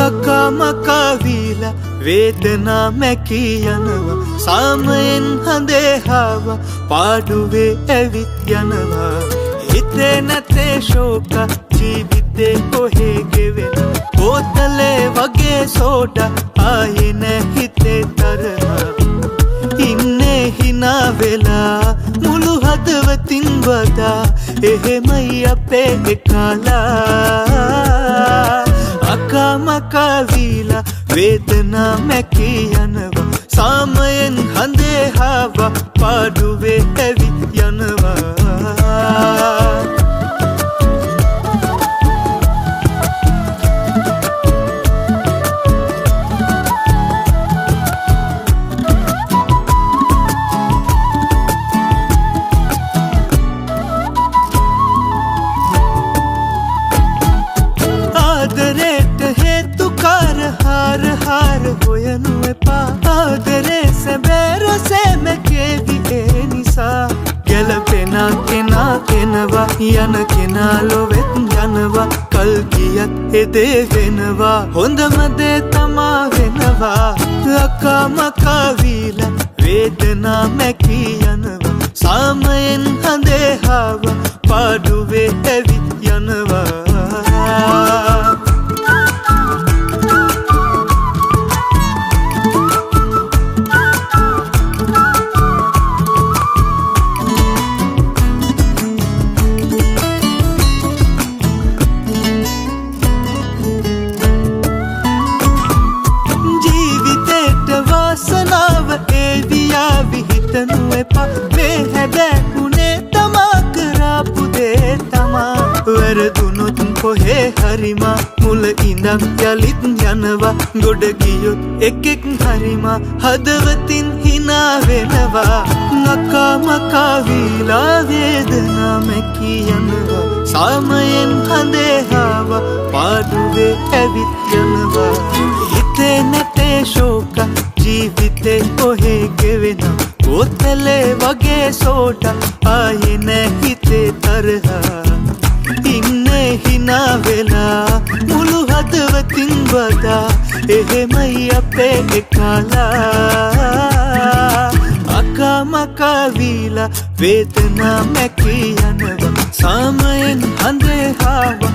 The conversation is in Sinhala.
අකමකවිලා වේදනා මැකී යනවා සාමයෙන් හඳේ හාව පාඩුවේ ඇවිත් යනවා හිතේ නැතේ ශෝක ජීවිතේ කොහේ ගෙවෙන බෝතලේ වගේ සෝඩා ආයේ නැ හිතේ තරහා ඉන්නේ hina වෙලා මුළු හදවතින් වදා එහෙමයි අපේ එකලා අකමකවිලා වේදනා මැකී යනවා සාමයෙන් හඳේ හාව පාඩුවේ ඇවිත් යනවා ආදරේට හේතුකාර හාර හාර හොයනු එපා ආදරේ සැබෑ රසෙම කේවි ඒ නිසා ගැලපෙන කෙනා එනවා යන කෙනා ලොවෙත් යනවා කල් ගියත් එදේ වෙනවා හොඳම දේ තමා වෙනවා අකමකවිලා වේදනා මැකී යනවා සාමයෙන් හඳේ හාව පාඩුවේ ඇවිත් යනවා වාසනාව ඒවියා විහිතනු එපා මේ හැබැකුණේ තමා කරාපු දේ තමා වැරදුනොත් කොහේ හරිමා මුල ඉඳන් යලිත් යනවා ගොඩ ගියොත් එකෙක් හරිමා හදවතින් hina වෙනවා අකමකවිලා වේදනා මැකී යනවා සාමයෙන් හඳේ හාව පාඩුවේ ඇවිත් යනවා හිතේ නැතේ ශෝක ජීවිතේ කොහේ ගෙවෙන බෝතලේ වගේ සෝඩා ආයේ නැ හිතේ තරහා ඉන්නේ hina වෙලා මුළු හදවතින් වදා එහෙමයි අපේ එකලා අකමකවිලා වේදනා මැකී යනවා සාමයෙන් හඳේ හාව